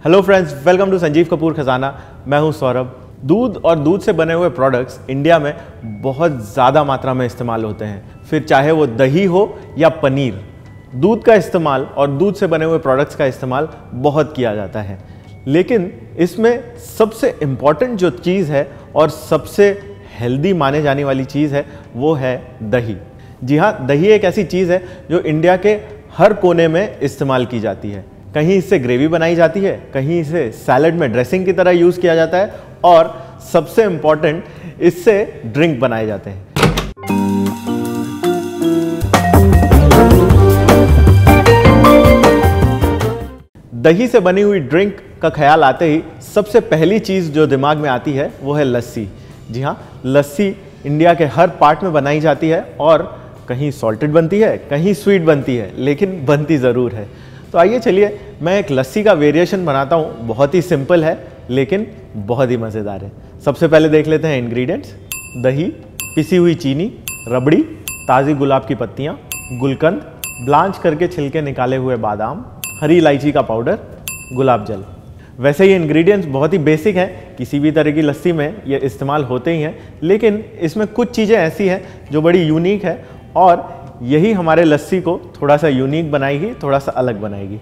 Hello friends, welcome to Sanjeev Kapoor Khazana. मैं हूं सौरभ। दूध और दूध से बने हुए प्रोडक्ट्स इंडिया में बहुत ज़्यादा मात्रा में इस्तेमाल होते हैं। फिर चाहे वो दही हो या पनीर, दूध का इस्तेमाल और दूध से बने हुए प्रोडक्ट्स का इस्तेमाल बहुत किया जाता है। लेकिन इसमें सबसे इम्पॉर्टेंट जो चीज़ है और सबसे हेल्दी माने जाने वाली चीज़ है वो है दही। जी हाँ, दही एक ऐसी चीज़ है जो इंडिया के हर कोने में इस्तेमाल की जाती है। कहीं इससे ग्रेवी बनाई जाती है, कहीं इसे सैलड में ड्रेसिंग की तरह यूज़ किया जाता है और सबसे इम्पॉर्टेंट, इससे ड्रिंक बनाए जाते हैं। दही से बनी हुई ड्रिंक का ख्याल आते ही सबसे पहली चीज़ जो दिमाग में आती है वो है लस्सी। जी हाँ, लस्सी इंडिया के हर पार्ट में बनाई जाती है और कहीं सॉल्टेड बनती है, कहीं स्वीट बनती है, लेकिन बनती ज़रूर है। तो आइए चलिए मैं एक लस्सी का वेरिएशन बनाता हूँ। बहुत ही सिंपल है लेकिन बहुत ही मज़ेदार है। सबसे पहले देख लेते हैं इंग्रेडिएंट्स। दही, पिसी हुई चीनी, रबड़ी, ताज़ी गुलाब की पत्तियाँ, गुलकंद, ब्लांच करके छिलके निकाले हुए बादाम, हरी इलायची का पाउडर, गुलाब जल। वैसे ये इंग्रेडिएंट्स बहुत ही बेसिक हैं, किसी भी तरह की लस्सी में ये इस्तेमाल होते ही हैं, लेकिन इसमें कुछ चीज़ें ऐसी हैं जो बड़ी यूनिक है और यही हमारे लस्सी को थोड़ा सा यूनिक बनाएगी, थोड़ा सा अलग बनाएगी।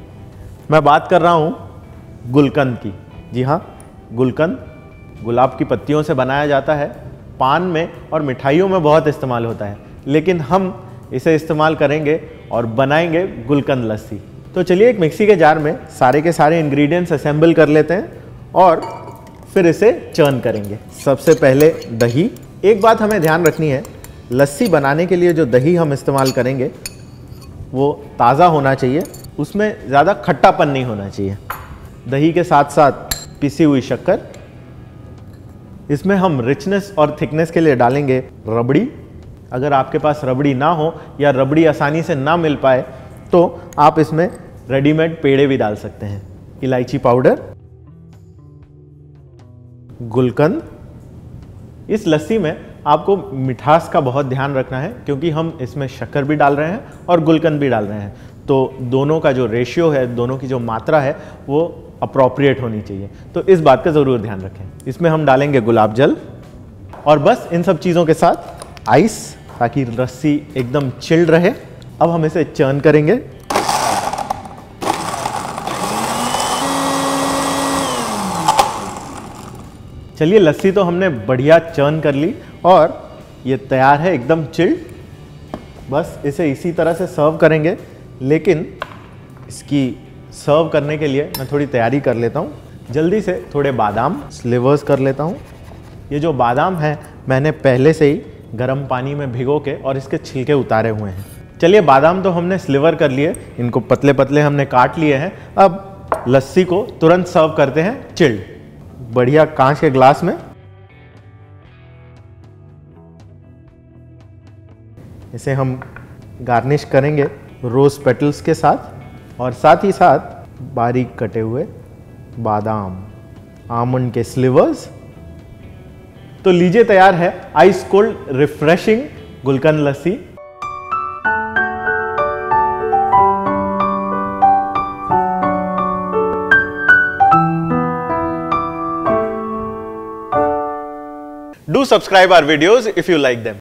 मैं बात कर रहा हूँ गुलकंद की। जी हाँ, गुलकंद गुलाब की पत्तियों से बनाया जाता है। पान में और मिठाइयों में बहुत इस्तेमाल होता है, लेकिन हम इसे इस्तेमाल करेंगे और बनाएंगे गुलकंद लस्सी। तो चलिए एक मिक्सी के जार में सारे के सारे इंग्रेडिएंट्स असेंबल कर लेते हैं और फिर इसे चर्न करेंगे। सबसे पहले दही। एक बात हमें ध्यान रखनी है, लस्सी बनाने के लिए जो दही हम इस्तेमाल करेंगे वो ताज़ा होना चाहिए, उसमें ज़्यादा खट्टापन नहीं होना चाहिए। दही के साथ साथ पिसी हुई शक्कर। इसमें हम रिचनेस और थिकनेस के लिए डालेंगे रबड़ी। अगर आपके पास रबड़ी ना हो या रबड़ी आसानी से ना मिल पाए तो आप इसमें रेडीमेड पेड़े भी डाल सकते हैं। इलायची पाउडर, गुलकंद। इस लस्सी में आपको मिठास का बहुत ध्यान रखना है क्योंकि हम इसमें शक्कर भी डाल रहे हैं और गुलकंद भी डाल रहे हैं, तो दोनों का जो रेशियो है, दोनों की जो मात्रा है वो अप्रोप्रिएट होनी चाहिए। तो इस बात का ज़रूर ध्यान रखें। इसमें हम डालेंगे गुलाब जल और बस इन सब चीज़ों के साथ आइस, ताकि लस्सी एकदम चिल्ड रहे। अब हम इसे चर्न करेंगे। चलिए, लस्सी तो हमने बढ़िया चर्न कर ली और ये तैयार है एकदम चिल्ड। बस इसे इसी तरह से सर्व करेंगे, लेकिन इसकी सर्व करने के लिए मैं थोड़ी तैयारी कर लेता हूँ। जल्दी से थोड़े बादाम स्लिवर्स कर लेता हूँ। ये जो बादाम है मैंने पहले से ही गर्म पानी में भिगो के और इसके छिलके उतारे हुए हैं। चलिए, बादाम तो हमने स्लिवर कर लिए, इनको पतले पतले हमने काट लिए हैं। अब लस्सी को तुरंत सर्व करते हैं चिल्ड, बढ़िया कांच के ग्लास में। इसे हम गार्निश करेंगे रोज पेटल्स के साथ और साथ ही साथ बारीक कटे हुए बादाम, आमंड के स्लिवर्स। तो लीजिए, तैयार है ice cold refreshing gulkand lassi. Do subscribe our videos if you like them.